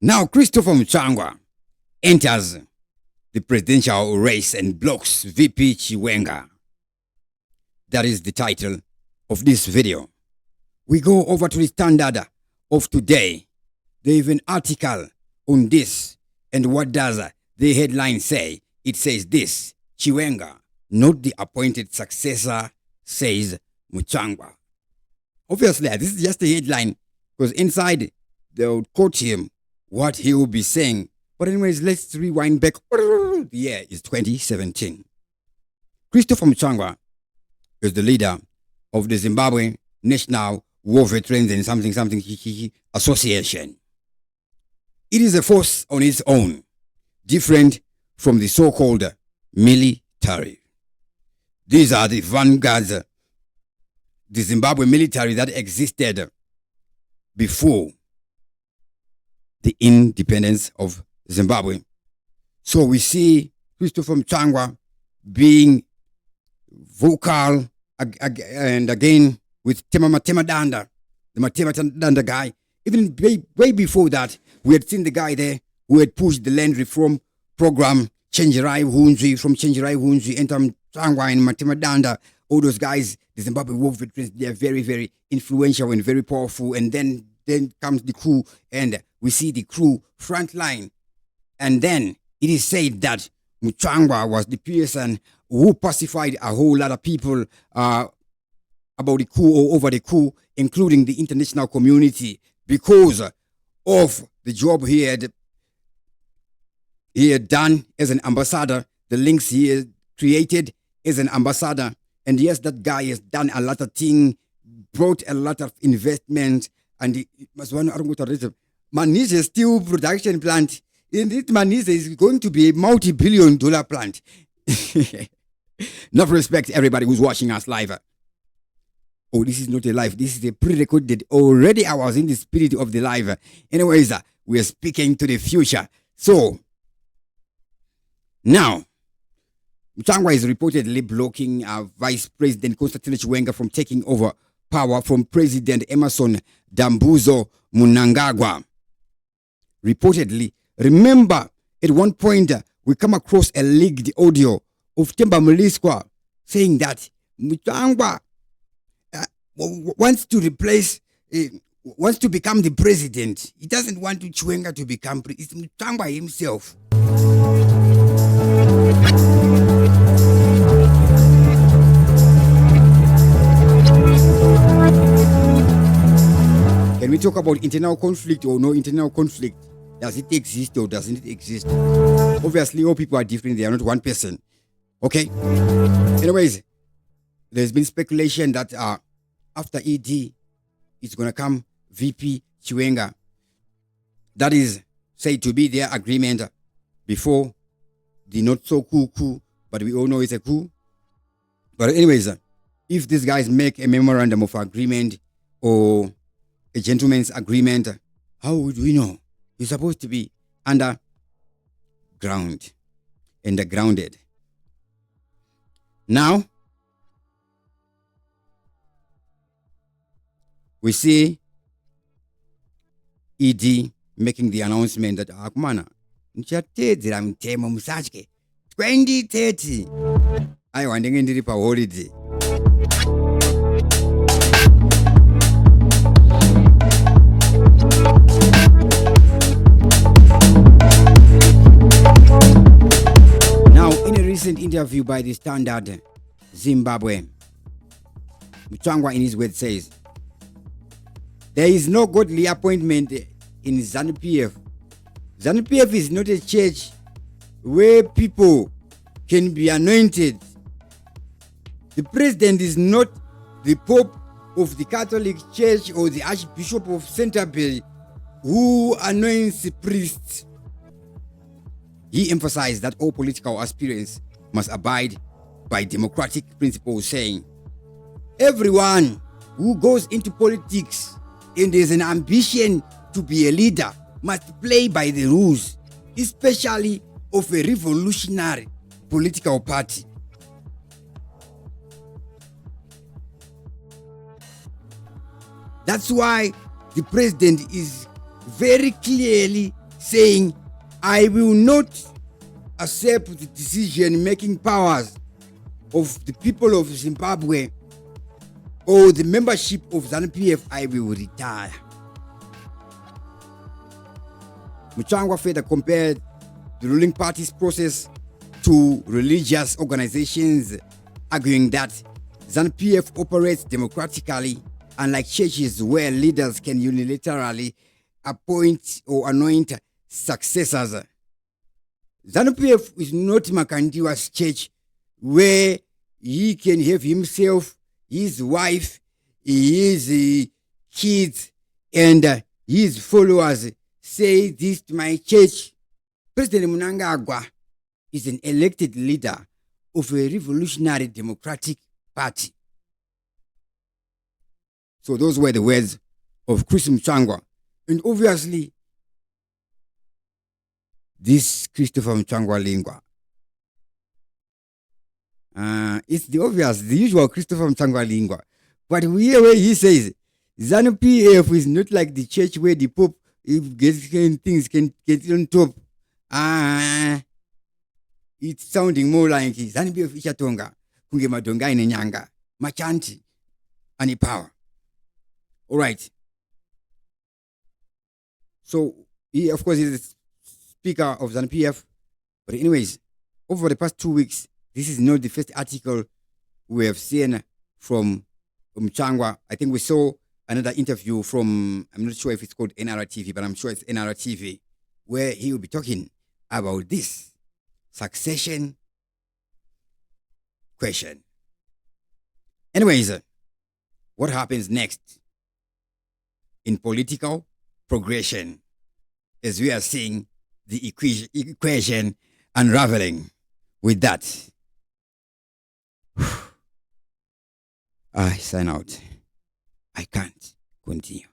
Now, Christopher Mutsvangwa enters the presidential race and blocks VP Chiwenga. That is the title of this video. We go over to the Standard of today. They have an article on this. And what does the headline say? It says this: Chiwenga, not the appointed successor, says Mutsvangwa. Obviously, this is just a headline, because inside they would quote him what he will be saying. But anyways, let's rewind back. The year is 2017. Christopher Mutsvangwa is the leader of the Zimbabwe National War Veterans and something Association. It is a force on its own, different from the so-called military. These are the vanguards, the Zimbabwe military that existed before the independence of Zimbabwe. So we see Christopher Mutsvangwa being vocal and again with Matema Danda, the Matema Danda guy. Even way before that, we had seen the guy there who had pushed the land reform program, Chenjerai Hunzi, from Chenjerai Hunzi, enter Mutsvangwa and Matema Danda. All those guys, the Zimbabwe war veterans, they are very, very influential and very powerful. And then comes the coup, and we see the crew front line. And then it is said that Mutsvangwa was the person who pacified a whole lot of people about the coup or over the coup, including the international community, because of the job he had done as an ambassador, the links he had created as an ambassador. And yes, that guy has done a lot of things, brought a lot of investment, and Manise steel production plant. In this Manise is going to be a multi-billion-dollar plant. Enough respect to everybody who's watching us live. Oh, this is not a live. This is a pre-recorded. Already I was in the spirit of the live. Anyways, we are speaking to the future. So, now, Mutsvangwa is reportedly blocking Vice President Constantine Chiwenga from taking over power from President Emerson Dambuzo Mnangagwa. Reportedly, remember, at one point, we come across a leaked audio of Temba Mliskwa saying that Mutsvangwa wants to become the president. He doesn't want Chiwenga to become president. It's Mutsvangwa himself. Can we talk about internal conflict or no internal conflict? Does it exist or doesn't it exist? Obviously, all people are different. They are not one person. Okay? Anyways, there's been speculation that after ED, it's going to come VP Chiwenga. That is said to be their agreement before the not so cool coup, but we all know it's a coup. But anyways, if these guys make a memorandum of agreement or a gentleman's agreement, how would we know? It's supposed to be underground and grounded. Now, we see ED making the announcement that Akumana, 2030. I want to get holiday. Now, in a recent interview by the Standard Zimbabwe, Mutsvangwa in his words says, there is no godly appointment in ZANU-PF. ZANU-PF is not a church where people can be anointed. The president is not the Pope of the Catholic Church or the Archbishop of Canterbury who anoints priests. He emphasized that all political aspirants must abide by democratic principles, saying, everyone who goes into politics and there's an ambition to be a leader must play by the rules, especially of a revolutionary political party. That's why the president is very clearly saying, I will not accept the decision-making powers of the people of Zimbabwe or the membership of ZANU-PF, I will retire. Mutsvangwa further compared the ruling party's process to religious organizations, arguing that ZANU-PF operates democratically, unlike churches where leaders can unilaterally appoint or anoint successors. ZANU-PF is not Makandiwa's church where he can have himself, his wife, his kids, and his followers say this to my church. President Mnangagwa is an elected leader of a revolutionary democratic party. So those were the words of Chris Mutsvangwa. And obviously, this Christopher Mutsvangwa Lingwa, it's the obvious, the usual Christopher Mutsvangwa Lingwa. But here where he says, ZANU-PF is not like the church where the Pope, if things can get on top. It's sounding more like ZANU-PF Ishatonga, Kunge Madonga in Nyanga, Machanti, and power. All right. So, he, of course, is the speaker of ZANU-PF. But anyways, over the past 2 weeks, this is not the first article we have seen from Mutsvangwa. I think we saw another interview from, I'm not sure if it's called NRTV, but I'm sure it's NRTV, where he will be talking about this succession question. Anyways, what happens next in political progression as we are seeing the equation unraveling with that? I sign out. I can't continue.